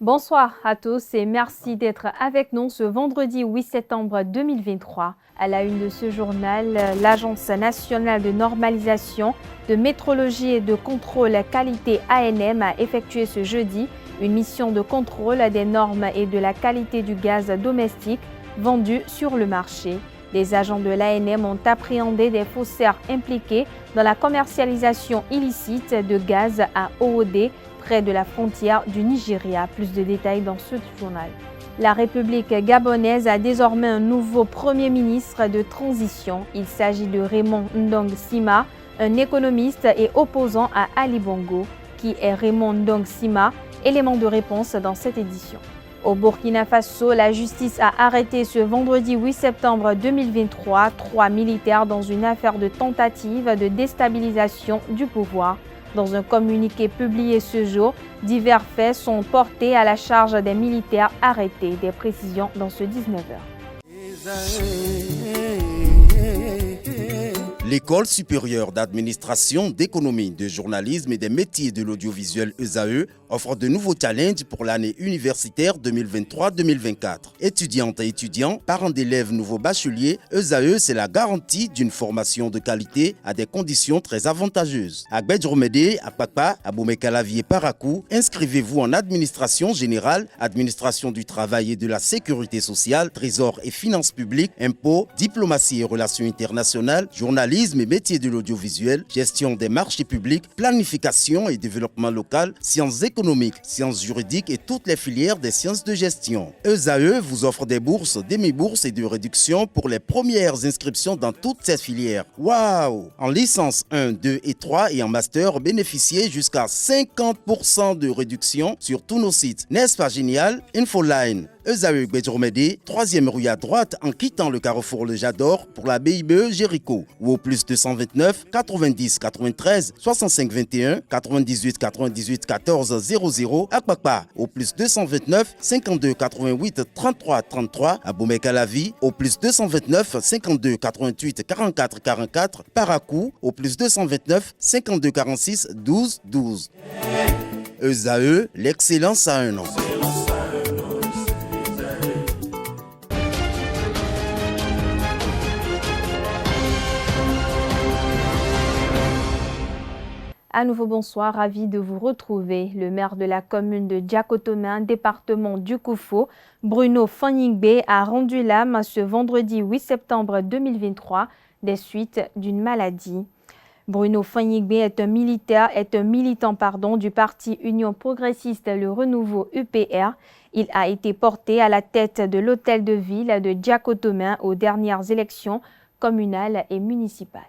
Bonsoir à tous et merci d'être avec nous ce vendredi 8 septembre 2023. À la une de ce journal, l'Agence nationale de normalisation, de métrologie et de contrôle qualité ANM a effectué ce jeudi une mission de contrôle des normes et de la qualité du gaz domestique vendu sur le marché. Les agents de l'ANM ont appréhendé des faussaires impliqués dans la commercialisation illicite de gaz à OOD près de la frontière du Nigeria. Plus de détails dans ce journal. La République gabonaise a désormais un nouveau Premier ministre de transition. Il s'agit de Raymond Ndong Sima, un économiste et opposant à Ali Bongo. Qui est Raymond Ndong Sima? Élément de réponse dans cette édition. Au Burkina Faso, la justice a arrêté ce vendredi 8 septembre 2023 3 militaires dans une affaire de tentative de déstabilisation du pouvoir. Dans un communiqué publié ce jour, divers faits sont portés à la charge des militaires arrêtés. Des précisions dans ce 19h. L'École supérieure d'administration, d'économie, de journalisme et des métiers de l'audiovisuel ESAE offre de nouveaux challenges pour l'année universitaire 2023-2024. Étudiantes et étudiants, parents d'élèves nouveaux bacheliers, ESAE, c'est la garantie d'une formation de qualité à des conditions très avantageuses. À Gbedjromede, à Papa, à Boumekalavi et Parakou, inscrivez-vous en administration générale, administration du travail et de la sécurité sociale, trésor et finances publiques, impôts, diplomatie et relations internationales, journalisme et métiers de l'audiovisuel, gestion des marchés publics, planification et développement local, sciences économiques, sciences juridiques et toutes les filières des sciences de gestion. ESAE vous offre des bourses, demi-bourses et de réductions pour les premières inscriptions dans toutes ces filières. Waouh! En licence 1, 2 et 3 et en master, bénéficiez jusqu'à 50% de réduction sur tous nos sites. N'est-ce pas génial? Infoline. ESAE Gbedjromede, 3e rue à droite en quittant le carrefour Le Jador pour la BIBE Jéricho ou au plus 229 90 93 65 21 98 98 14 00 à Kpakpa au plus 229 52 88 33 33 à Boumekalavi au plus 229 52 88 44 44 Parakou au plus 229 52 46 12 12. ESAE, l'excellence à un nom. À nouveau bonsoir, ravi de vous retrouver. Le maire de la commune de Diakotomé, département du Koufo, Bruno Fanyingbe, a rendu l'âme ce vendredi 8 septembre 2023 des suites d'une maladie. Bruno Fanyingbe est un militant du parti Union progressiste Le Renouveau UPR. Il a été porté à la tête de l'hôtel de ville de Diakotomé aux dernières élections communales et municipales.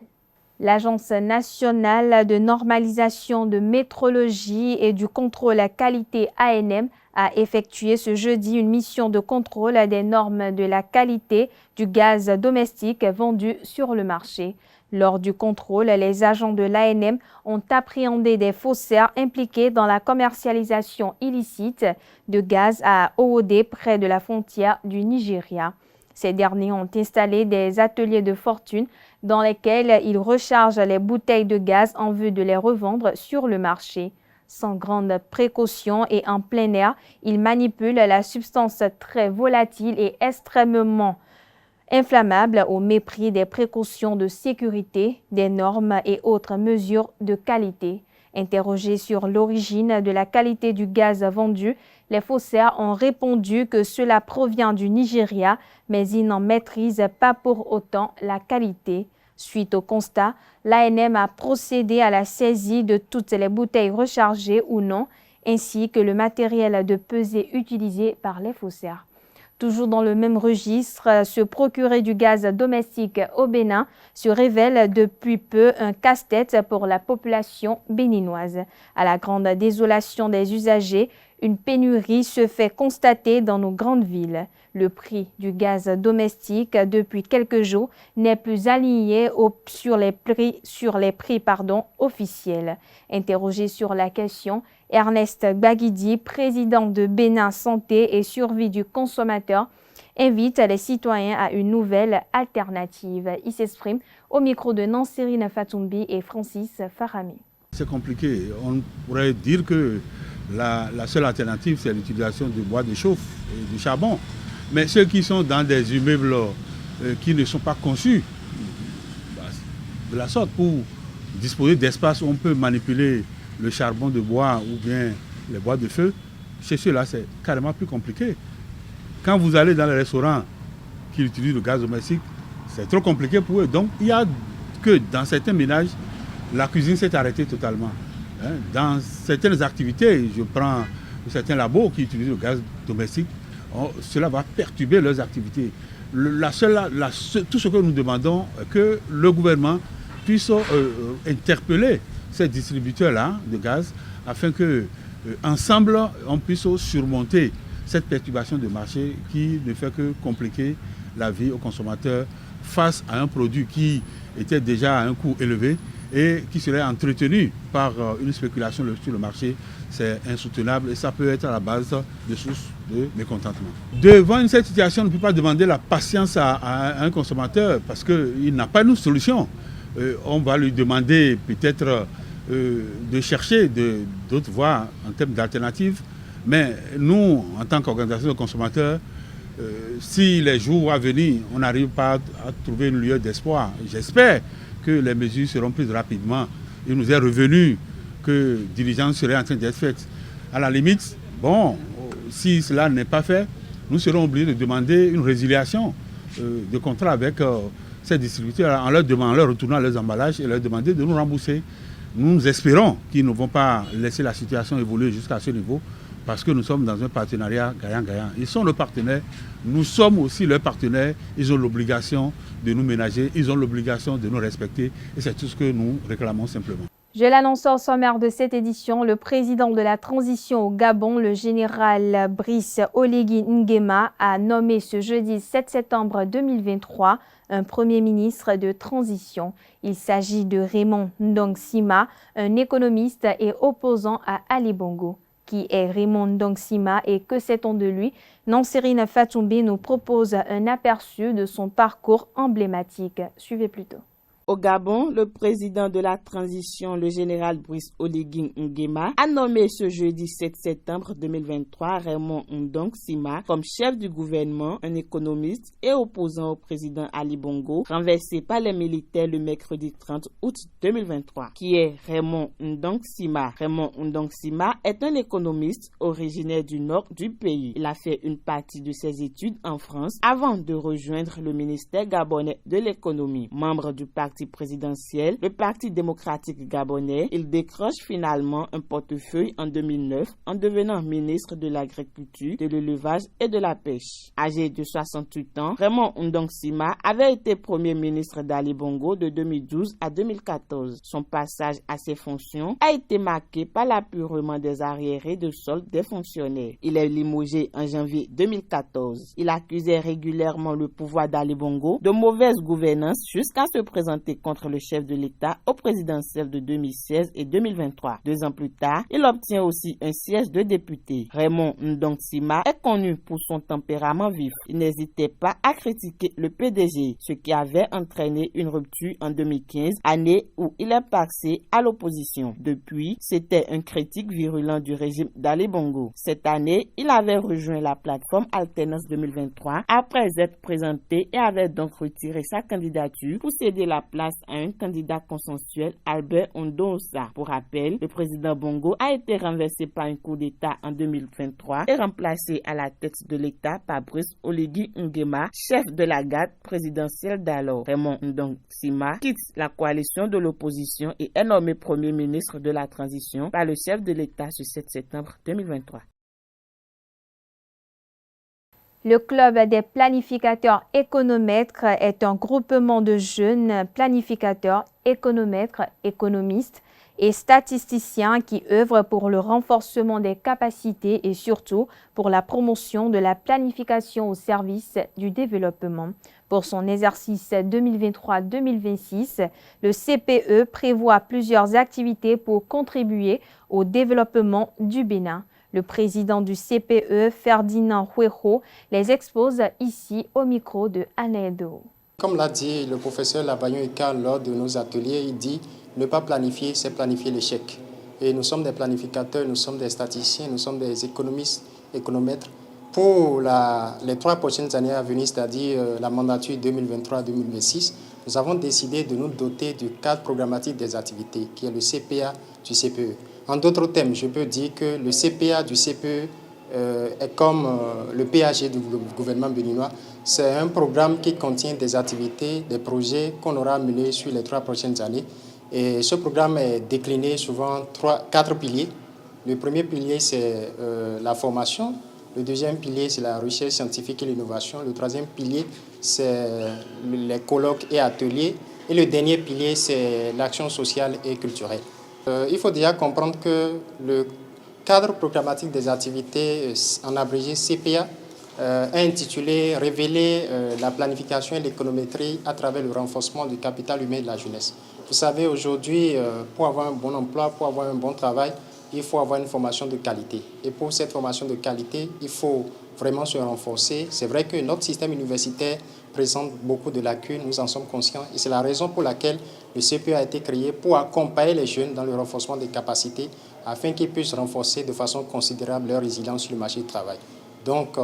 L'Agence nationale de normalisation, de métrologie et du contrôle qualité ANM a effectué ce jeudi une mission de contrôle des normes de la qualité du gaz domestique vendu sur le marché. Lors du contrôle, les agents de l'ANM ont appréhendé des faussaires impliqués dans la commercialisation illicite de gaz à OOD près de la frontière du Nigeria. Ces derniers ont installé des ateliers de fortune dans lesquels ils rechargent les bouteilles de gaz en vue de les revendre sur le marché. Sans grande précaution et en plein air, ils manipulent la substance très volatile et extrêmement inflammable au mépris des précautions de sécurité, des normes et autres mesures de qualité. Interrogés sur l'origine de la qualité du gaz vendu, les faussaires ont répondu que cela provient du Nigeria, mais ils n'en maîtrisent pas pour autant la qualité. Suite au constat, l'ANM a procédé à la saisie de toutes les bouteilles rechargées ou non, ainsi que le matériel de pesée utilisé par les faussaires. Toujours dans le même registre, se procurer du gaz domestique au Bénin se révèle depuis peu un casse-tête pour la population béninoise. À la grande désolation des usagers, une pénurie se fait constater dans nos grandes villes. Le prix du gaz domestique depuis quelques jours n'est plus aligné sur les prix officiels. Interrogé sur la question, Ernest Baguidi, président de Bénin Santé et Survie du consommateur, invite les citoyens à une nouvelle alternative. Il s'exprime au micro de Nansérine Fatoumbi et Francis Farami. C'est compliqué. On pourrait dire que la seule alternative, c'est l'utilisation du bois de chauffe et du charbon. Mais ceux qui sont dans des immeubles qui ne sont pas conçus de la sorte pour disposer d'espaces où on peut manipuler le charbon de bois ou bien les bois de feu, chez ceux-là, c'est carrément plus compliqué. Quand vous allez dans les restaurants qui utilisent le gaz domestique, c'est trop compliqué pour eux. Donc, il y a que dans certains ménages, la cuisine s'est arrêtée totalement. Dans certaines activités, je prends certains labos qui utilisent le gaz domestique, cela va perturber leurs activités. Tout ce que nous demandons, est que le gouvernement puisse interpeller ces distributeurs-là de gaz afin que ensemble on puisse surmonter cette perturbation de marché qui ne fait que compliquer la vie aux consommateurs face à un produit qui était déjà à un coût élevé et qui serait entretenu par une spéculation sur le marché. C'est insoutenable et ça peut être à la base de sources de mécontentement. Devant cette situation, on ne peut pas demander la patience à un consommateur parce qu'il n'a pas une solution. On va lui demander peut-être de chercher d'autres voies en termes d'alternatives. Mais nous, en tant qu'organisation de consommateurs, si les jours à venir, on n'arrive pas à trouver une lueur d'espoir, j'espère que les mesures seront prises rapidement. Il nous est revenu que diligence serait en train d'être faite. À la limite, bon, si cela n'est pas fait, nous serons obligés de demander une résiliation de contrat avec ces distributeurs en leur retournant leurs emballages et leur demander de nous rembourser. Nous espérons qu'ils ne vont pas laisser la situation évoluer jusqu'à ce niveau parce que nous sommes dans un partenariat gagnant-gagnant. Ils sont nos partenaires, nous sommes aussi leurs partenaires. Ils ont l'obligation de nous ménager, ils ont l'obligation de nous respecter et c'est tout ce que nous réclamons simplement. Je l'annonce au sommaire de cette édition, le président de la transition au Gabon, le général Brice Oligui Nguema, a nommé ce jeudi 7 septembre 2023 un premier ministre de transition. Il s'agit de Raymond Ndong Sima, un économiste et opposant à Ali Bongo. Qui est Raymond Ndong Sima et que sait-on de lui? Nansérine Fatoumbi nous propose un aperçu de son parcours emblématique. Suivez plutôt. Au Gabon, le président de la transition, le général Brice Oligui Nguema, a nommé ce jeudi 7 septembre 2023 Raymond Ndong Sima comme chef du gouvernement, un économiste et opposant au président Ali Bongo, renversé par les militaires le mercredi 30 août 2023. Qui est Raymond Ndong Sima? Raymond Ndong Sima est un économiste originaire du nord du pays. Il a fait une partie de ses études en France avant de rejoindre le ministère gabonais de l'économie. Membre du parti présidentiel, le Parti démocratique gabonais, il décroche finalement un portefeuille en 2009 en devenant ministre de l'Agriculture, de l'Élevage et de la Pêche. Âgé de 68 ans, Raymond Ndong Sima avait été premier ministre d'Ali Bongo de 2012 à 2014. Son passage à ses fonctions a été marqué par l'apurement des arriérés de solde des fonctionnaires. Il est limogé en janvier 2014. Il accusait régulièrement le pouvoir d'Ali Bongo de mauvaise gouvernance jusqu'à se présenter contre le chef de l'État au présidentiel de 2016 et 2023. 2 ans plus tard, il obtient aussi un siège de député. Raymond Ndong Sima est connu pour son tempérament vif. Il n'hésitait pas à critiquer le PDG, ce qui avait entraîné une rupture en 2015, année où il est passé à l'opposition. Depuis, c'était un critique virulent du régime d'Ali Bongo. Cette année, il avait rejoint la plateforme Alternance 2023 après être présenté et avait donc retiré sa candidature pour céder la place à un candidat consensuel, Albert Ondosa. Pour rappel, le président Bongo a été renversé par un coup d'État en 2023 et remplacé à la tête de l'État par Brice Oligui Nguema, chef de la garde présidentielle d'alors. Raymond Ndong Sima quitte la coalition de l'opposition et est nommé premier ministre de la transition par le chef de l'État ce 7 septembre 2023. Le Club des planificateurs économètres est un groupement de jeunes planificateurs, économètres, économistes et statisticiens qui œuvrent pour le renforcement des capacités et surtout pour la promotion de la planification au service du développement. Pour son exercice 2023-2026, le CPE prévoit plusieurs activités pour contribuer au développement du Bénin. Le président du CPE, Ferdinand Hueho, les expose ici au micro de Anedo. Comme l'a dit le professeur Labayon Ika lors de nos ateliers, il dit ne pas planifier, c'est planifier l'échec. Et nous sommes des planificateurs, nous sommes des statisticiens, nous sommes des économistes, économètres. Pour les 3 prochaines années à venir, c'est-à-dire la mandature 2023-2026, nous avons décidé de nous doter du cadre programmatique des activités, qui est le CPA du CPE. En d'autres termes, je peux dire que le CPA du CPE est comme le PAG du gouvernement béninois. C'est un programme qui contient des activités, des projets qu'on aura menés sur les 3 prochaines années. Et ce programme est décliné souvent 4 piliers. Le premier pilier, c'est la formation. Le deuxième pilier, c'est la recherche scientifique et l'innovation. Le troisième pilier, c'est les colloques et ateliers. Et le dernier pilier, c'est l'action sociale et culturelle. Il faut déjà comprendre que le cadre programmatique des activités, en abrégé CPA, est intitulé « Révéler la planification et l'économétrie à travers le renforcement du capital humain de la jeunesse ». Vous savez, aujourd'hui, pour avoir un bon emploi, pour avoir un bon travail, il faut avoir une formation de qualité. Et pour cette formation de qualité, il faut vraiment se renforcer. C'est vrai que notre système universitaire présente beaucoup de lacunes, nous en sommes conscients. Et c'est la raison pour laquelle le CPE a été créé pour accompagner les jeunes dans le renforcement des capacités afin qu'ils puissent renforcer de façon considérable leur résilience sur le marché du travail. Donc,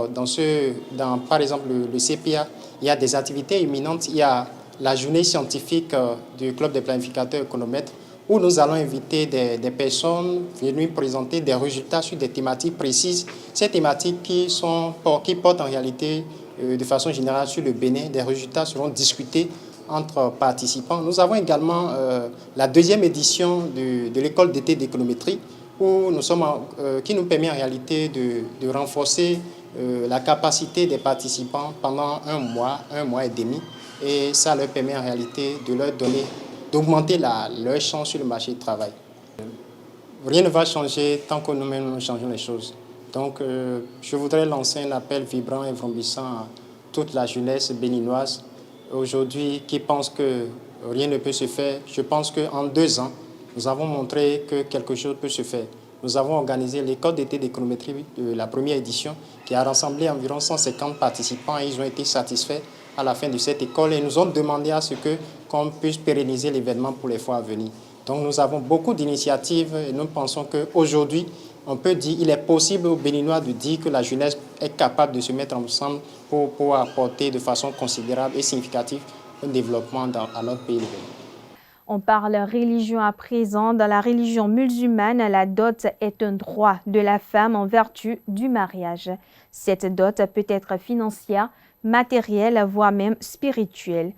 par exemple, le CPA, il y a des activités imminentes. Il y a la journée scientifique du Club des planificateurs économètres où nous allons inviter des personnes venues présenter des résultats sur des thématiques précises. Ces thématiques qui portent en réalité de façon générale sur le Bénin. Des résultats seront discutés entre participants. Nous avons également la 2e édition de l'école d'été d'économétrie qui nous permet en réalité de renforcer la capacité des participants pendant un mois et demi. Et ça leur permet en réalité de leur donner, d'augmenter leur chance sur le marché du travail. Rien ne va changer tant que nous-mêmes nous changeons les choses. Donc je voudrais lancer un appel vibrant et vrombissant à toute la jeunesse béninoise aujourd'hui qui pense que rien ne peut se faire. Je pense qu'en 2 ans, nous avons montré que quelque chose peut se faire. Nous avons organisé l'école d'été d'économétrie de la première édition qui a rassemblé environ 150 participants et ils ont été satisfaits à la fin de cette école et nous ont demandé à ce qu'on puisse pérenniser l'événement pour les fois à venir. Donc nous avons beaucoup d'initiatives et nous pensons qu'aujourd'hui, on peut dire qu'il est possible aux Béninois de dire que la jeunesse est capable de se mettre ensemble pour apporter de façon considérable et significative un développement à notre pays. On parle religion à présent. Dans la religion musulmane, la dot est un droit de la femme en vertu du mariage. Cette dot peut être financière, matérielle, voire même spirituelle.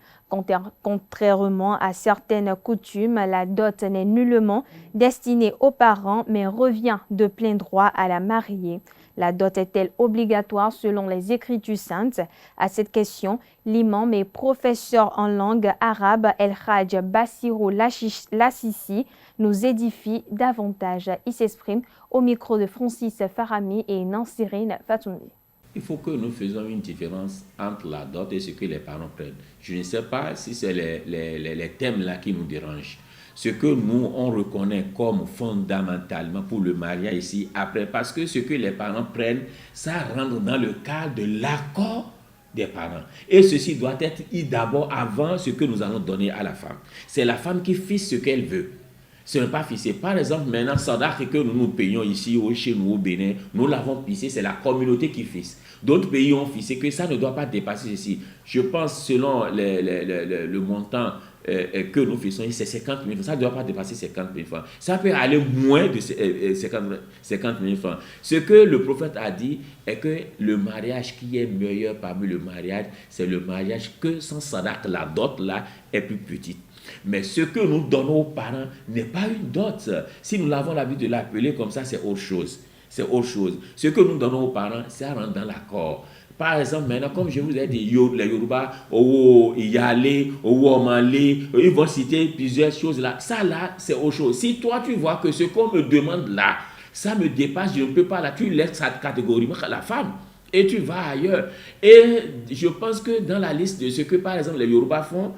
Contrairement à certaines coutumes, la dot n'est nullement destinée aux parents, mais revient de plein droit à la mariée. La dot est-elle obligatoire selon les Écritures saintes? À cette question, l'imam et professeur en langue arabe El-Hadj Bassirou Lassisi nous édifie davantage. Il s'exprime au micro de Francis Farami et Nansirine Fatoumi. Il faut que nous faisions une différence entre la dot et ce que les parents prennent. Je ne sais pas si c'est les thèmes-là qui nous dérangent. Ce que nous, on reconnaît comme fondamentalement pour le mariage ici, après, parce que ce que les parents prennent, ça rentre dans le cadre de l'accord des parents. Et ceci doit être d'abord avant ce que nous allons donner à la femme. C'est la femme qui fixe ce qu'elle veut. Ce n'est pas fixé. Par exemple, maintenant, Sadak que nous payons ici ou chez nous au Bénin, nous l'avons fixé, c'est la communauté qui fixe. D'autres pays ont fixé que ça ne doit pas dépasser ceci. Je pense, selon le montant que nous faisons, c'est 50 000 francs. Ça ne doit pas dépasser 50 000 francs. Ça peut aller moins de 50 000 francs. Ce que le prophète a dit est que le mariage qui est meilleur parmi le mariage, c'est le mariage que sans Sadak, la dot là est plus petite. Mais ce que nous donnons aux parents n'est pas une dot. Si nous l'avons l'habitude de l'appeler comme ça, c'est autre chose. C'est autre chose. Ce que nous donnons aux parents, ça rentre dans l'accord. Par exemple, maintenant, comme je vous ai dit, les Yoruba, Iyale, Omale, ils vont citer plusieurs choses là. Ça là, c'est autre chose. Si toi, tu vois que ce qu'on me demande là, ça me dépasse, je ne peux pas là, tu laisses cette catégorie à la femme. Et tu vas ailleurs. Et je pense que dans la liste de ce que, par exemple, les Yoruba font,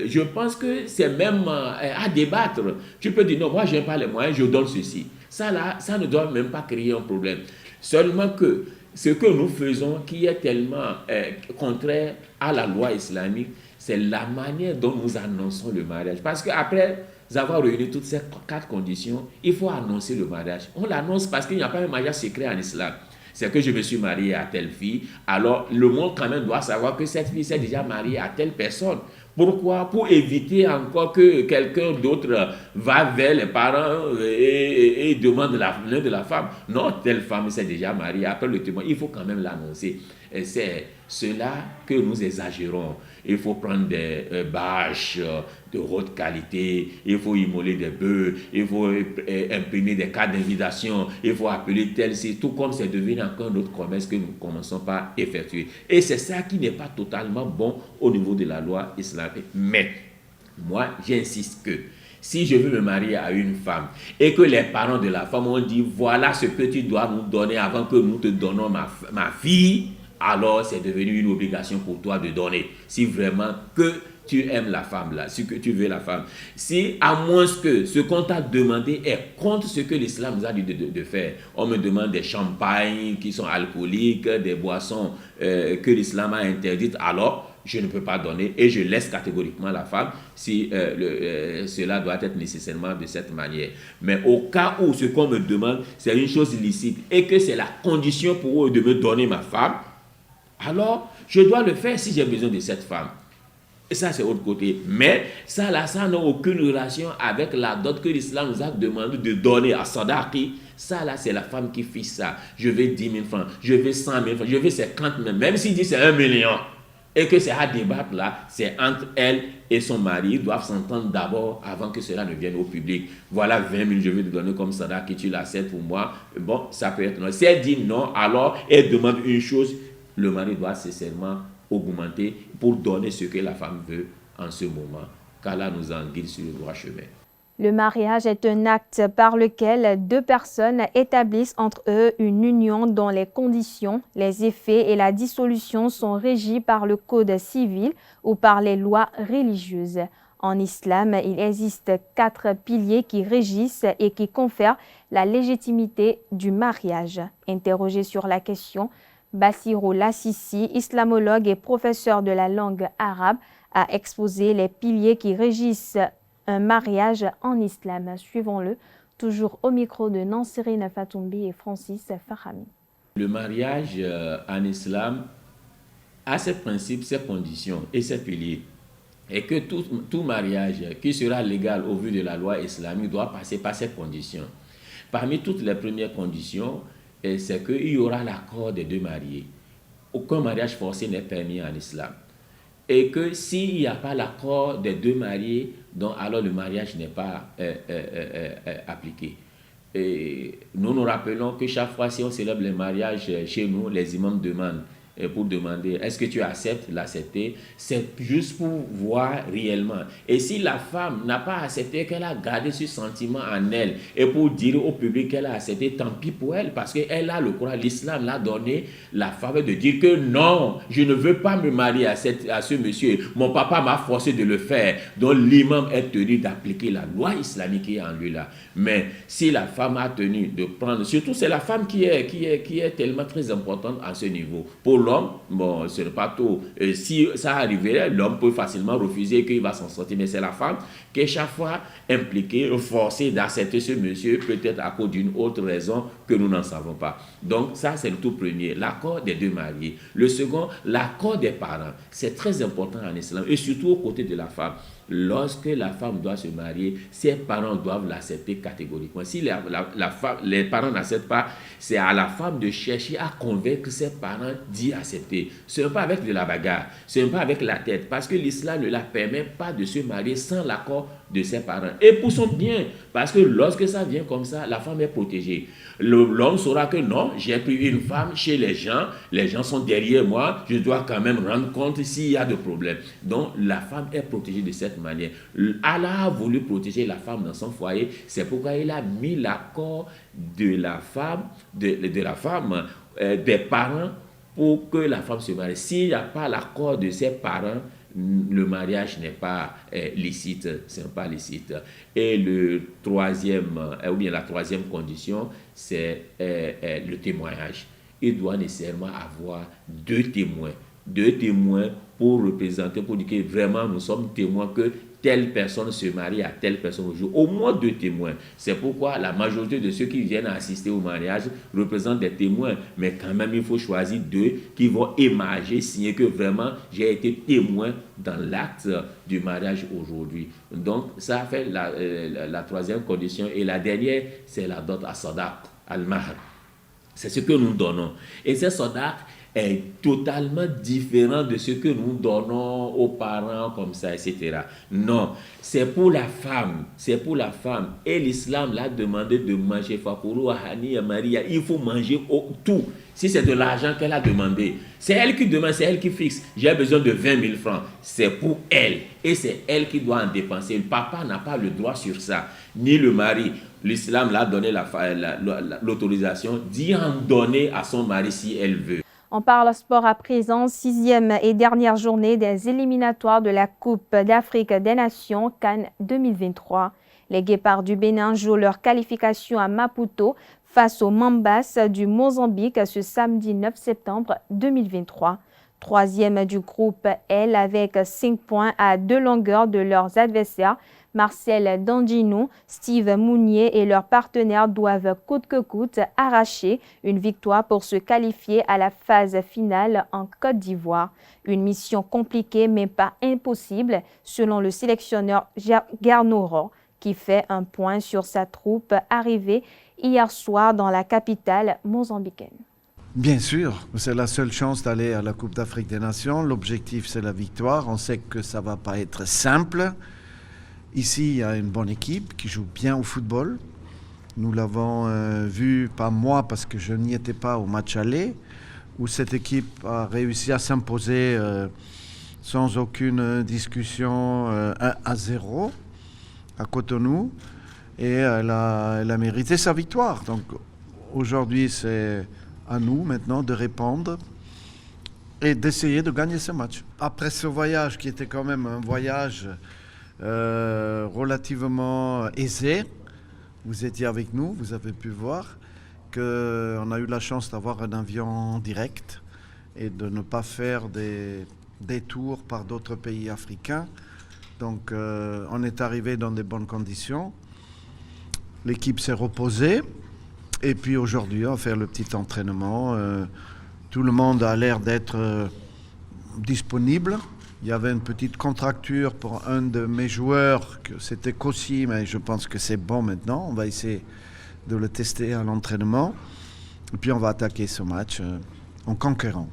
je pense que c'est même à débattre. Tu peux dire, non, moi, je n'ai pas les moyens, je donne ceci. Ça, là, ça ne doit même pas créer un problème. Seulement que ce que nous faisons, qui est tellement contraire à la loi islamique, c'est la manière dont nous annonçons le mariage. Parce qu'après, avoir réuni toutes ces 4 conditions, il faut annoncer le mariage. On l'annonce parce qu'il n'y a pas un mariage secret en islam. C'est que je me suis marié à telle fille, alors le monde quand même doit savoir que cette fille s'est déjà mariée à telle personne. Pourquoi? Pour éviter encore que quelqu'un d'autre va vers les parents et demande la main de la femme. Non, telle femme s'est déjà mariée. Après le témoin, il faut quand même l'annoncer. Et c'est cela que nous exagérons. Il faut prendre des bâches de haute qualité, il faut immoler des bœufs, il faut imprimer des cartes d'invitation, il faut appeler tel, c'est tout comme c'est devenu encore un autre commerce que nous ne commençons pas à effectuer. Et c'est ça qui n'est pas totalement bon au niveau de la loi islamique. Mais moi, j'insiste que si je veux me marier à une femme et que les parents de la femme ont dit voilà ce que tu dois nous donner avant que nous te donnons ma fille, alors c'est devenu une obligation pour toi de donner. Si vraiment que tu aimes la femme là, si que tu veux la femme. Si à moins que ce qu'on t'a demandé est contre ce que l'islam nous a dit de faire. On me demande des champagnes qui sont alcooliques, des boissons que l'islam a interdites, alors je ne peux pas donner et je laisse catégoriquement la femme si cela doit être nécessairement de cette manière. Mais au cas où ce qu'on me demande c'est une chose illicite et que c'est la condition pour eux de me donner ma femme, alors je dois le faire si j'ai besoin de cette femme. Et ça, c'est autre côté. Mais ça, là, ça n'a aucune relation avec la dot que l'islam nous a demandé de donner à Sadaqi. Ça, là, c'est la femme qui fait ça. Je veux 10 000 francs, je veux 100 000 francs, je veux 50 000, même s'il dit c'est 1 million. Et que c'est à débattre là, c'est entre elle et son mari. Ils doivent s'entendre d'abord avant que cela ne vienne au public. Voilà 20 000, je vais te donner comme Sadaqi, tu l'acceptes pour moi. Bon, ça peut être non. Si elle dit non, alors elle demande une chose. Le mari doit nécessairement augmenter pour donner ce que la femme veut en ce moment, qu'Allah nous en guide sur le droit chemin. Le mariage est un acte par lequel deux personnes établissent entre eux une union dont les conditions, les effets et la dissolution sont régis par le code civil ou par les lois religieuses. En islam, il existe 4 piliers qui régissent et qui confèrent la légitimité du mariage. Interrogé sur la question, Bassirou Lassisi, islamologue et professeur de la langue arabe, a exposé les piliers qui régissent un mariage en islam. Suivons-le, toujours au micro de Nansirine Fatoumbi et Francis Fahami. Le mariage en islam a ses principes, ses conditions et ses piliers. Et que tout mariage qui sera légal au vu de la loi islamique doit passer par ces conditions. Parmi toutes les premières conditions, c'est qu'il y aura l'accord des deux mariés. Aucun mariage forcé n'est permis en islam. Et que s'il n'y a pas l'accord des deux mariés, donc alors le mariage n'est pas appliqué. Et nous rappelons que chaque fois si on célèbre les mariages chez nous, les imams demandent pour demander est-ce que tu acceptes l'accepter, c'est juste pour voir réellement. Et si la femme n'a pas accepté, qu'elle a gardé ce sentiment en elle et pour dire au public qu'elle a accepté, tant pis pour elle, parce qu'elle a le courage. L'islam l'a donné la faveur de dire que non, je ne veux pas me marier à ce monsieur, mon papa m'a forcé de le faire, donc l'imam est tenu d'appliquer la loi islamique qui est en lui là. Mais si la femme a tenu de prendre, surtout c'est la femme qui est tellement très importante à ce niveau. Pour l'homme, bon, ce n'est pas tout. Si ça arrivait, l'homme peut facilement refuser qu'il va s'en sortir, mais c'est la femme qui est chaque fois impliquée, forcée d'accepter ce monsieur, peut-être à cause d'une autre raison que nous n'en savons pas. Donc ça, c'est le tout premier, l'accord des deux mariés. Le second, l'accord des parents. C'est très important en islam, et surtout aux côtés de la femme. Lorsque la femme doit se marier, ses parents doivent l'accepter catégoriquement. Si les parents n'acceptent pas, c'est à la femme de chercher à convaincre ses parents d'y accepter. Ce n'est pas avec de la bagarre, ce n'est pas avec la tête, parce que l'islam ne la permet pas de se marier sans l'accord de ses parents. Et pour son bien, parce que lorsque ça vient comme ça, la femme est protégée. L'homme saura que non, j'ai pris une femme chez les gens sont derrière moi, je dois quand même rendre compte s'il y a des problèmes. Donc la femme est protégée de cette manière. Allah a voulu protéger la femme dans son foyer, c'est pourquoi il a mis l'accord de la femme, des parents pour que la femme se marie. S'il n'y a pas l'accord de ses parents, le mariage n'est pas licite, c'est pas licite. Et la troisième condition, c'est le témoignage. Il doit nécessairement avoir deux témoins pour représenter, pour dire que vraiment nous sommes témoins que telle personne se marie à telle personne aujourd'hui. Au moins 2 témoins. C'est pourquoi la majorité de ceux qui viennent assister au mariage représentent des témoins. Mais quand même, il faut choisir 2 qui vont émarger, signer que vraiment j'ai été témoin dans l'acte du mariage aujourd'hui. Donc, ça fait la troisième condition. Et la dernière, c'est la dot à sadaq, al-mahr. C'est ce que nous donnons. Et ce sadaq est totalement différent de ce que nous donnons aux parents comme ça, etc. Non, c'est pour la femme. C'est pour la femme. Et l'islam l'a demandé de manger. Fakulu ahani Maria. Il faut manger tout. Si c'est de l'argent qu'elle a demandé, c'est elle qui demande, c'est elle qui fixe. J'ai besoin de 20 000 francs. C'est pour elle. Et c'est elle qui doit en dépenser. Le papa n'a pas le droit sur ça. Ni le mari. L'islam l'a donné l'autorisation d'y en donner à son mari si elle veut. On parle sport à présent, 6e et dernière journée des éliminatoires de la Coupe d'Afrique des Nations CAN 2023. Les Guépards du Bénin jouent leur qualification à Maputo face aux Mambas du Mozambique ce samedi 9 septembre 2023. Troisième du groupe L avec 5 points à 2 longueurs de leurs adversaires. Marcel Dandinou, Steve Mounier et leurs partenaires doivent coûte que coûte arracher une victoire pour se qualifier à la phase finale en Côte d'Ivoire. Une mission compliquée mais pas impossible selon le sélectionneur Garnoro qui fait un point sur sa troupe arrivée hier soir dans la capitale mozambicaine. Bien sûr, c'est la seule chance d'aller à la Coupe d'Afrique des Nations. L'objectif, c'est la victoire. On sait que ça ne va pas être simple. Ici, il y a une bonne équipe qui joue bien au football. Nous l'avons vu, pas moi, parce que je n'y étais pas au match aller, où cette équipe a réussi à s'imposer sans aucune discussion 1-0 à Cotonou. Et elle a mérité sa victoire. Donc aujourd'hui, c'est à nous maintenant de répondre et d'essayer de gagner ce match. Après ce voyage, qui était quand même un voyage relativement aisé, vous étiez avec nous, vous avez pu voir qu'on a eu la chance d'avoir un avion direct et de ne pas faire des détours par d'autres pays africains. Donc on est arrivé dans de bonnes conditions. L'équipe s'est reposée et puis aujourd'hui on va faire le petit entraînement. Tout le monde a l'air d'être disponible. Il y avait une petite contracture pour un de mes joueurs, que c'était Kossi, mais je pense que c'est bon maintenant. On va essayer de le tester à l'entraînement. Et puis on va attaquer ce match en conquérant.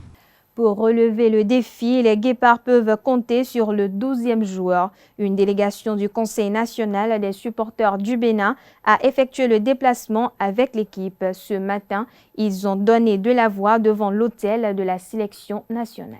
Pour relever le défi, les Guépards peuvent compter sur le 12e joueur. Une délégation du Conseil national des supporters du Bénin a effectué le déplacement avec l'équipe. Ce matin, ils ont donné de la voix devant l'hôtel de la sélection nationale.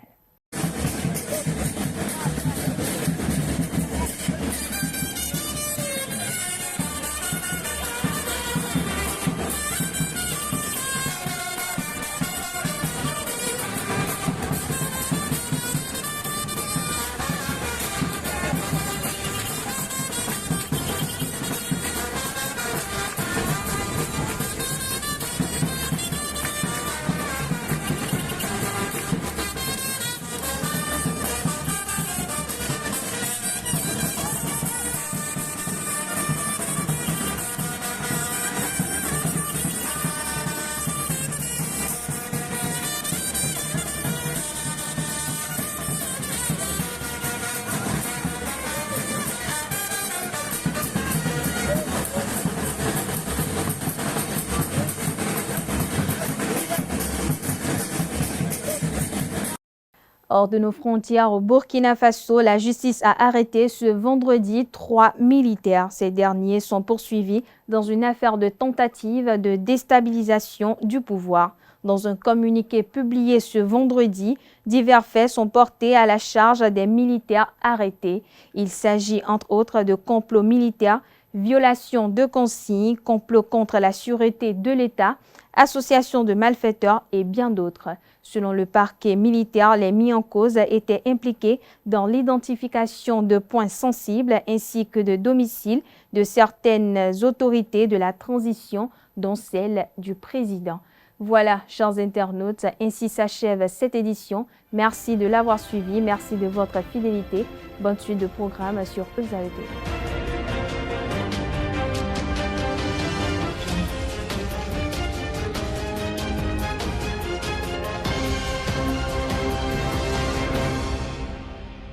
Hors de nos frontières au Burkina Faso, la justice a arrêté ce vendredi 3 militaires. Ces derniers sont poursuivis dans une affaire de tentative de déstabilisation du pouvoir. Dans un communiqué publié ce vendredi, divers faits sont portés à la charge des militaires arrêtés. Il s'agit entre autres de complot militaire, violation de consignes, complot contre la sûreté de l'État, association de malfaiteurs et bien d'autres. Selon le parquet militaire, les mis en cause étaient impliqués dans l'identification de points sensibles ainsi que de domiciles de certaines autorités de la transition, dont celle du président. Voilà, chers internautes, ainsi s'achève cette édition. Merci de l'avoir suivi, merci de votre fidélité. Bonne suite de programme sur ESAE TV.